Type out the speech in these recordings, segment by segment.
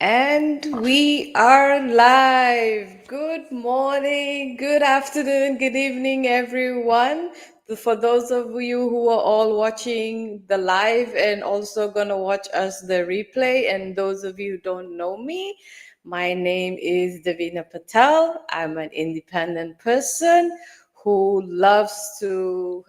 And we are live. Good morning, good afternoon, good evening, everyone. For those of you who are all watching the live and also going to watch us the replay, and those of you who don't know me, my name is Davina Patel. I'm an independent person who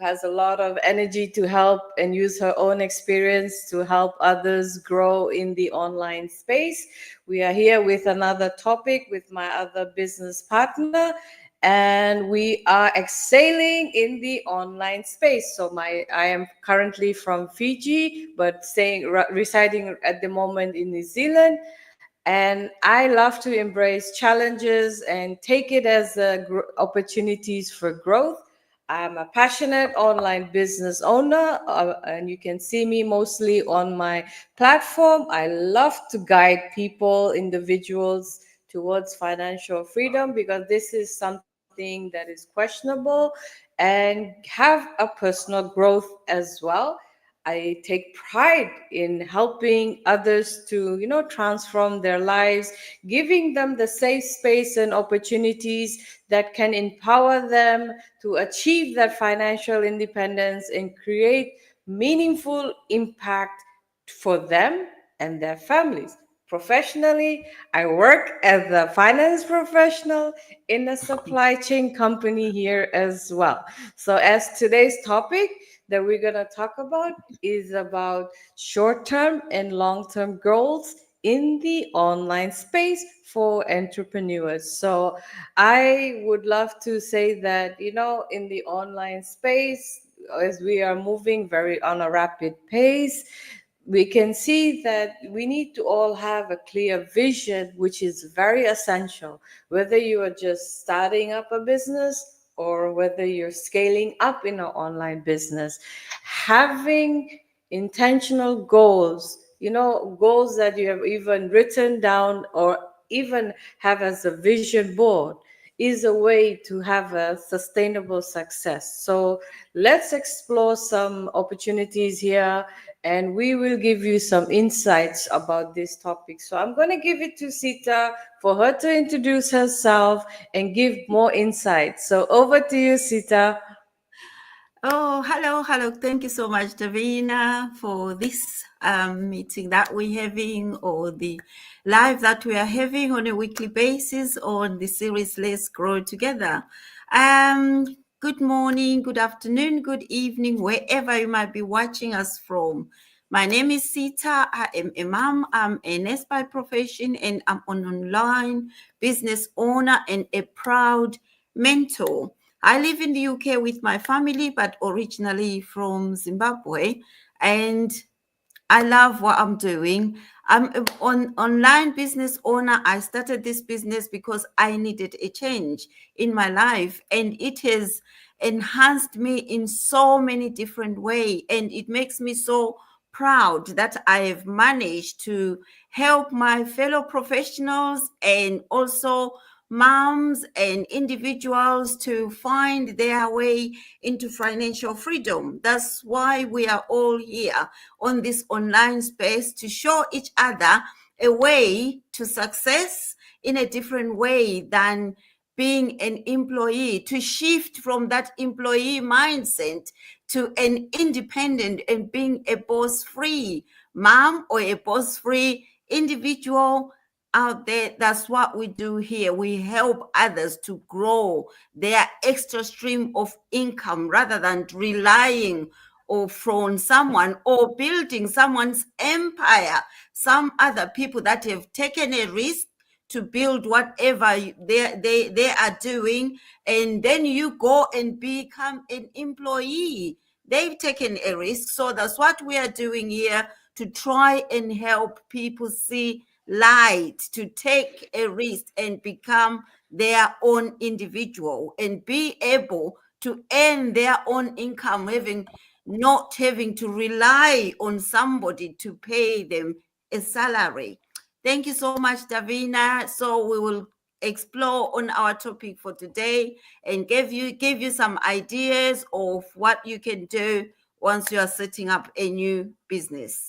has a lot of energy to help and use her own experience to help others grow in the online space. We are here with another topic with my other business partner, and we are excelling in the online space. I am currently from Fiji, but residing at the moment in New Zealand. And I love to embrace challenges and take it as opportunities for growth. I'm a passionate online business owner, and you can see me mostly on my platform. I love to guide people, individuals, towards financial freedom because this is something that is questionable, and have a personal growth as well. I take pride in helping others to, transform their lives, giving them the safe space and opportunities that can empower them to achieve their financial independence and create meaningful impact for them and their families. Professionally, I work as a finance professional in a supply chain company here as well. So, as today's topic that we're going to talk about is about short term and long term goals in the online space for entrepreneurs. So, I would love to say that, in the online space, as we are moving very on a rapid pace, we can see that we need to all have a clear vision, which is very essential, whether you are just starting up a business or whether you're scaling up in an online business. Having intentional goals, goals that you have even written down or even have as a vision board, is a way to have a sustainable success. So let's explore some opportunities here, and we will give you some insights about this topic. So I'm going to give it to Sita for her to introduce herself and give more insights. So over to you, Sita. Oh, hello, hello. Thank you so much, Davina, for this meeting that we're having, or the live that we are having on a weekly basis on the series Let's Grow Together. Good morning, good afternoon, good evening, wherever you might be watching us from. My name is Sita. I am a mom. I'm a nurse by profession, and I'm an online business owner and a proud mentor. I live in the UK with my family, but originally from Zimbabwe, and I love what I'm doing. I'm an online business owner. I started this business because I needed a change in my life, and it has enhanced me in so many different ways, and it makes me so proud that I have managed to help my fellow professionals and also moms and individuals to find their way into financial freedom. That's why we are all here on this online space, to show each other a way to success in a different way than being an employee, to shift from that employee mindset to an independent and being a boss-free mom or a boss-free individual out there. That's what we do here. We help others to grow their extra stream of income rather than relying or from someone or building someone's empire. Some other people that have taken a risk to build whatever they are doing, and then you go and become an employee. They've taken a risk. So that's what we are doing here, to try and help people see light, to take a risk and become their own individual and be able to earn their own income, not having to rely on somebody to pay them a salary. Thank you so much, Davina. So we will explore on our topic for today and give you some ideas of what you can do once you are setting up a new business.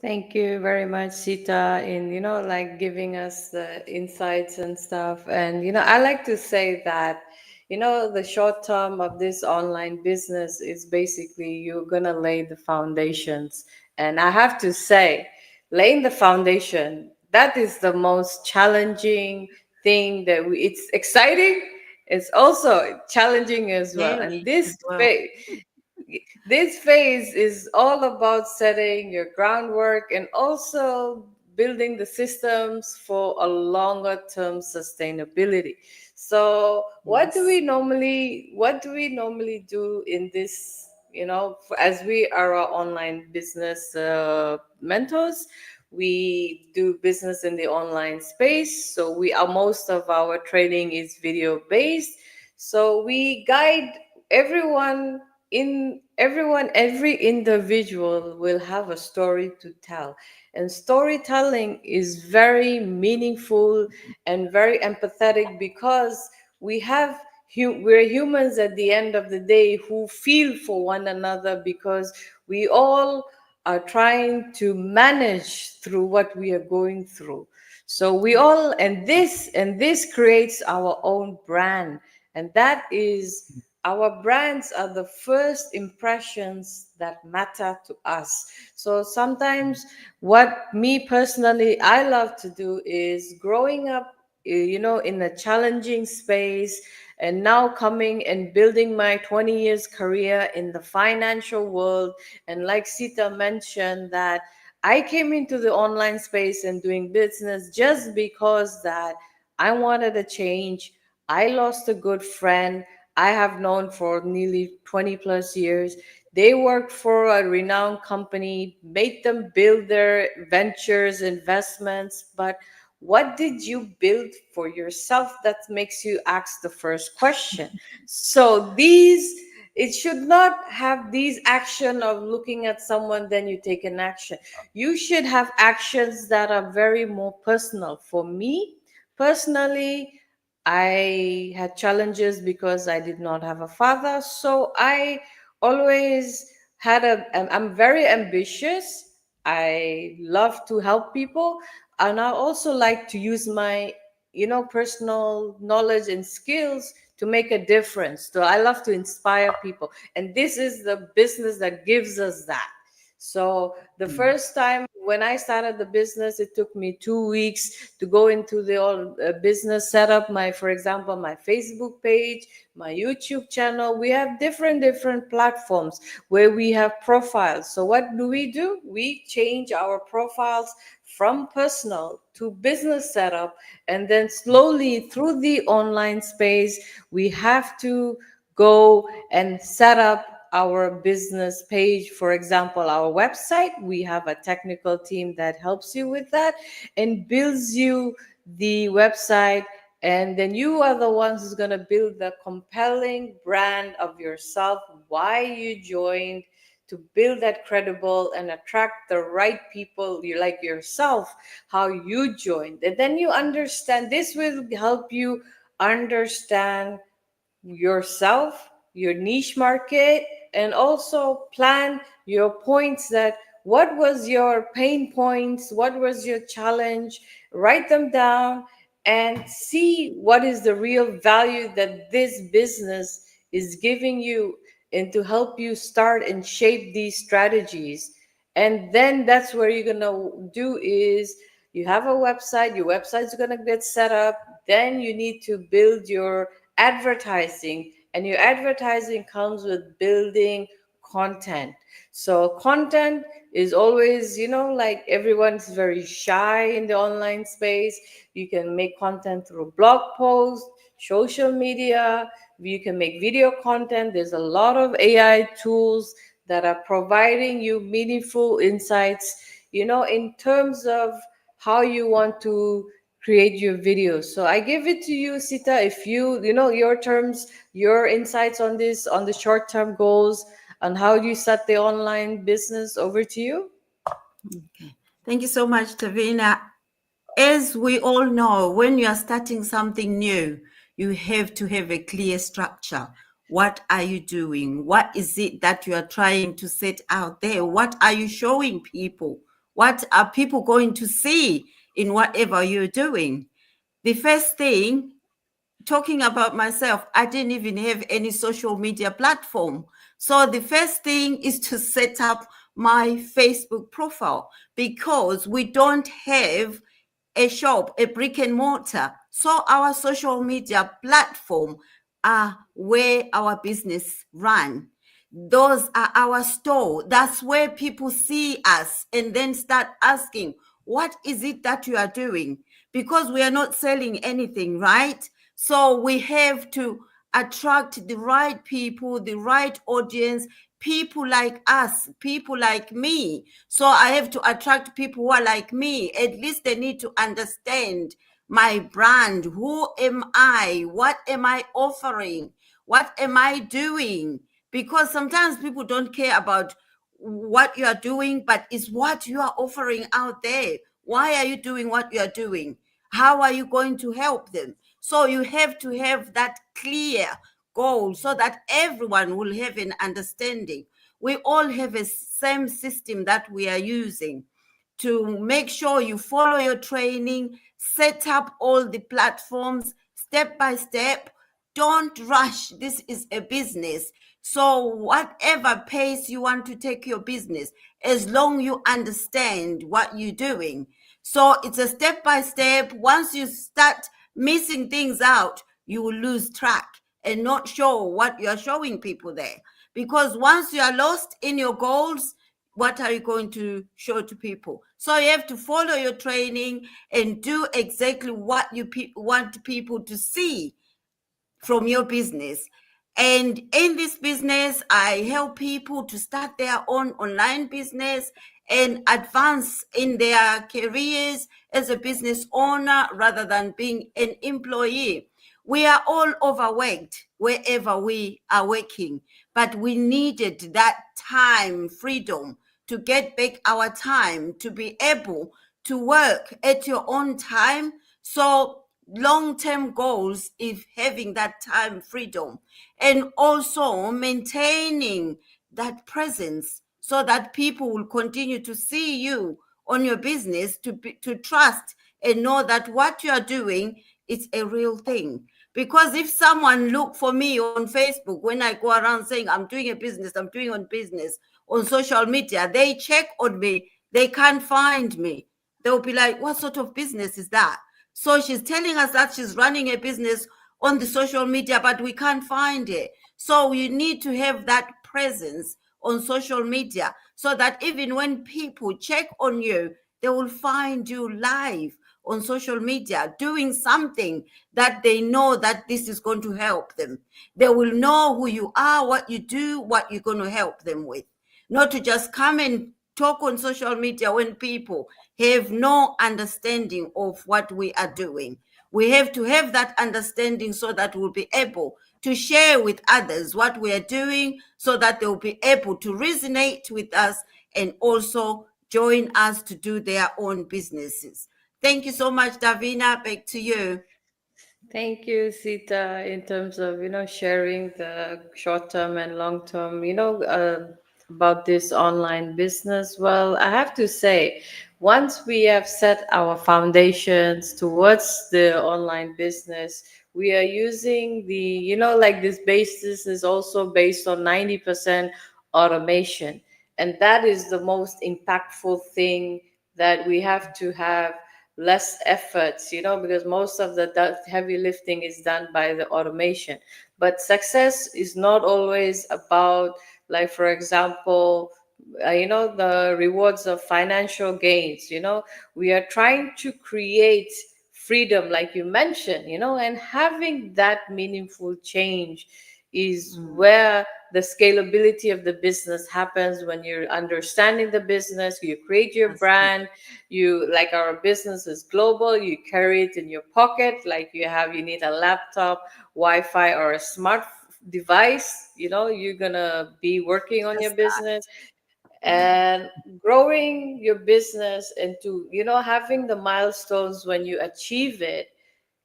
Thank you very much, Sita, in like giving us the insights and stuff. And I like to say that the short term of this online business is basically you're gonna lay the foundations. And I have to say, laying the foundation, that is the most challenging thing that it's exciting. It's also challenging as well. And Very this as well. phase, this phase is all about setting your groundwork and also building the systems for a longer term sustainability. So Yes. what do we normally do in this, as we are our online business mentors? We do business in the online space, so we are most of our training is video based. So we guide everyone every individual will have a story to tell, and storytelling is very meaningful and very empathetic because we're humans at the end of the day who feel for one another because we all are trying to manage through what we are going through. So we all, and this creates our own brand, and that is, our brands are the first impressions that matter to us. So sometimes, what me personally I love to do is growing up, in a challenging space, and now coming and building my 20 years career in the financial world. And like Sita mentioned, that I came into the online space and doing business just because that I wanted a change. I lost a good friend I have known for nearly 20 plus years. They worked for a renowned company, made them build their ventures, investments. But what did you build for yourself? That makes you ask the first question. So it should not have these action of looking at someone, then you take an action. You should have actions that are very more personal. For me, personally, I had challenges because I did not have a father. So I always I'm very ambitious. I love to help people. And I also like to use my, personal knowledge and skills to make a difference. So I love to inspire people. And this is the business that gives us that. So the Mm. first time when I started the business, it took me 2 weeks to go into the all business, set up my, for example, my Facebook page, my YouTube channel. We have different platforms where we have profiles. So what do? We change our profiles from personal to business setup, and then slowly through the online space, we have to go and set up our business page. For example, our website, we have a technical team that helps you with that and builds you the website. And then you are the ones who's going to build the compelling brand of yourself, why you joined, to build that credible and attract the right people, you like yourself, how you joined. And then you understand, this will help you understand yourself, your niche market, and also plan your points, that what was your pain points, what was your challenge, write them down and see what is the real value that this business is giving you, and to help you start and shape these strategies. And then that's where you're gonna do is, you have a website, your website's gonna get set up, then you need to build your advertising, and your advertising comes with building content. So content is always, like everyone's very shy in the online space. You can make content through blog posts, social media, you can make video content. There's a lot of AI tools that are providing you meaningful insights, in terms of how you want to create your videos. So I give it to you, Sita, if your terms, your insights on this, on the short term goals, and how do you start the online business. Over to you. Okay. Thank you so much, Tavina. As we all know, when you are starting something new, you have to have a clear structure. What are you doing? What is it that you are trying to set out there? What are you showing people What are people going to see in whatever you're doing? The first thing, talking about myself, I didn't even have any social media platform. So the first thing is to set up my Facebook profile, because we don't have a shop, a brick and mortar. So our social media platform are where our business run. Those are our store. That's where people see us and then start asking, what is it that you are doing? Because we are not selling anything, right? So we have to attract the right people, the right audience, people like us, people like me. So I have to attract people who are like me. At least they need to understand my brand. Who am I? What am I offering? What am I doing? Because sometimes people don't care about what you are doing, but it's what you are offering out there. Why are you doing what you are doing? How are you going to help them? So you have to have that clear goal so that everyone will have an understanding. We all have a same system that we are using to make sure you follow your training, set up all the platforms step by step. Don't rush. This is a business. So whatever pace you want to take your business, as long you understand what you're doing. So it's a step by step. Once you start missing things out, you will lose track and not show what you're showing people there. Because once you are lost in your goals, what are you going to show to people? So you have to follow your training and do exactly what you want people to see from your business. And in this business, I help people to start their own online business and advance in their careers as a business owner rather than being an employee. We are all overworked wherever we are working, but we needed that time freedom to get back our time, to be able to work at your own time. So long-term goals is having that time freedom and also maintaining that presence so that people will continue to see you on your business, to trust and know that what you are doing is a real thing. Because if someone look for me on Facebook when I go around saying I'm doing a business, I'm doing on business on social media, they check on me, they can't find me. They'll be like, what sort of business is that? So she's telling us that she's running a business on the social media, but we can't find it. So you need to have that presence on social media so that even when people check on you, they will find you live on social media doing something that they know that this is going to help them. They will know who you are, what you do, what you're going to help them with. Not to just come and talk on social media when people have no understanding of what we are doing. We have to have that understanding so that we'll be able to share with others what we are doing so that they'll be able to resonate with us and also join us to do their own businesses. Thank you so much, Davina. Back to you. Thank you, Sita, in terms of, sharing the short term and long term, about this online business. Well, I have to say, once we have set our foundations towards the online business, we are using the, like this basis is also based on 90% automation. And that is the most impactful thing, that we have to have less efforts, because most of the heavy lifting is done by the automation. But success is not always about, like, for example, the rewards of financial gains. We are trying to create freedom, like you mentioned, and having that meaningful change is where the scalability of the business happens. When you're understanding the business, you create your That's it. brand. You, like, our business is global, you carry it in your pocket, like you need a laptop, wi-fi, or a smart device. You're gonna be working on your Just that. business and growing your business into, having the milestones. When you achieve it,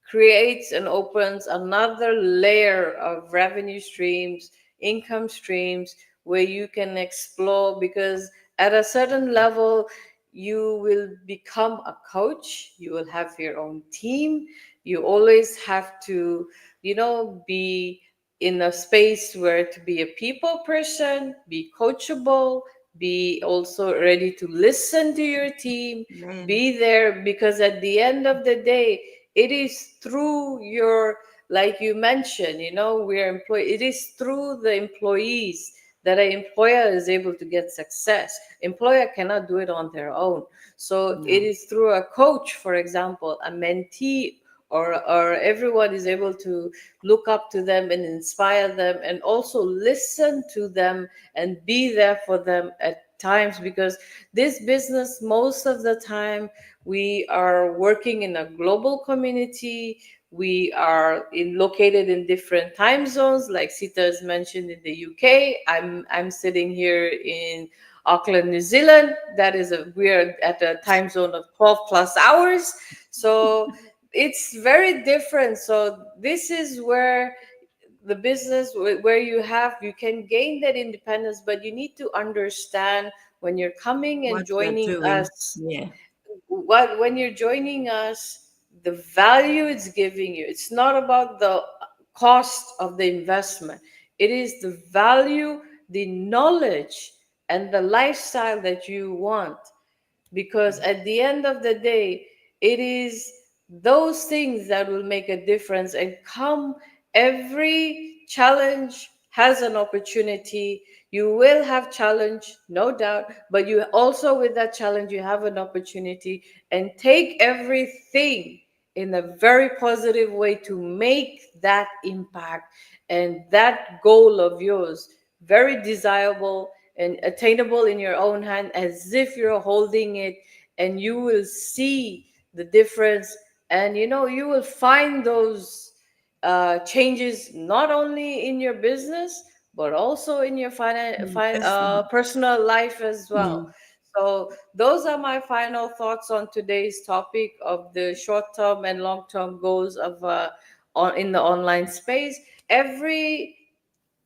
creates and opens another layer of revenue streams, income streams, where you can explore. Because at a certain level, you will become a coach, you will have your own team. You always have to, be in a space where to be a people person, be coachable, be also ready to listen to your team, Then, be there, because at the end of the day, it is through your, like you mentioned, we're employee, it is through the employees that an employer is able to get success. Employer cannot do it on their own. So it no. is through a coach, for example, a mentee, or everyone is able to look up to them and inspire them, and also listen to them and be there for them at times, because this business, most of the time, we are working in a global community. We are located in different time zones, like Sita has mentioned, in the UK. I'm sitting here in Auckland, New Zealand. That is we're at a time zone of 12 plus hours. So it's very different. So this is where the business, where you can gain that independence, but you need to understand when you're coming and What you're joining doing. us, Yeah. what when you're joining us, the value it's giving you, it's not about the cost of the investment. It is the value, the knowledge, and the lifestyle that you want, because at the end of the day, it is those things that will make a difference. And come, every challenge has an opportunity. You will have challenge, no doubt, but you also, with that challenge, you have an opportunity. And take everything in a very positive way to make that impact and that goal of yours very desirable and attainable in your own hand, as if you're holding it. And you will see the difference. And you will find those changes, not only in your business, but also in your Personal. personal life as well. Mm. So those are my final thoughts on today's topic of the short-term and long-term goals of in the online space. Every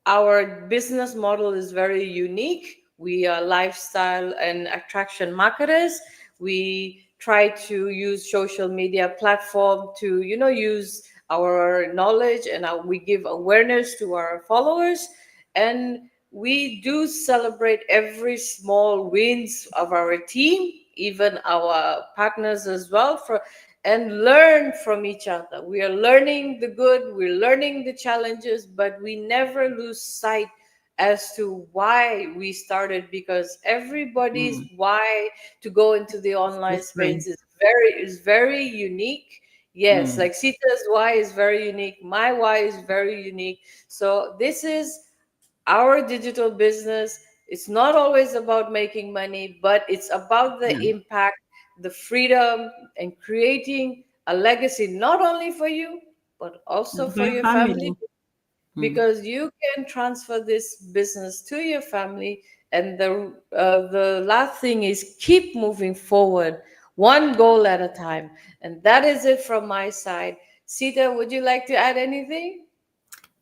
Our business model is very unique. We are lifestyle and attraction marketers. We try to use social media platform to, use our knowledge, and we give awareness to our followers. And we do celebrate every small wins of our team, even our partners as well, and learn from each other. We are learning the good, we're learning the challenges, but we never lose sight as to why we started, because everybody's Mm. why to go into the It's online different. space is very unique. Yes, Mm. like Sita's why is very unique, my why is very unique. So this is our digital business. It's not always about making money, but it's about the Yeah. impact, the freedom, and creating a legacy, not only for you, but also For for your your family, family. Mm. because you can transfer this business to your family. And the last thing is, keep moving forward, one goal at a time. And that is it from my side. Sita, would you like to add anything?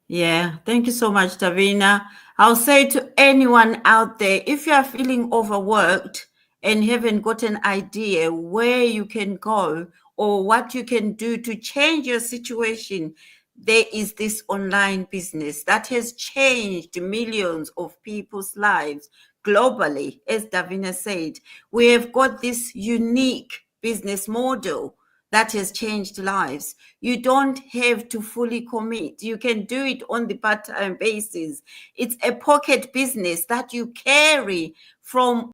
Yeah, thank you so much, Davina. I'll say to anyone out there, if you are feeling overworked and haven't got an idea where you can go or what you can do to change your situation, there is this online business that has changed millions of people's lives globally. As Davina said, we have got this unique business model that has changed lives. You don't have to fully commit. You can do it on the part-time basis. It's a pocket business that you carry from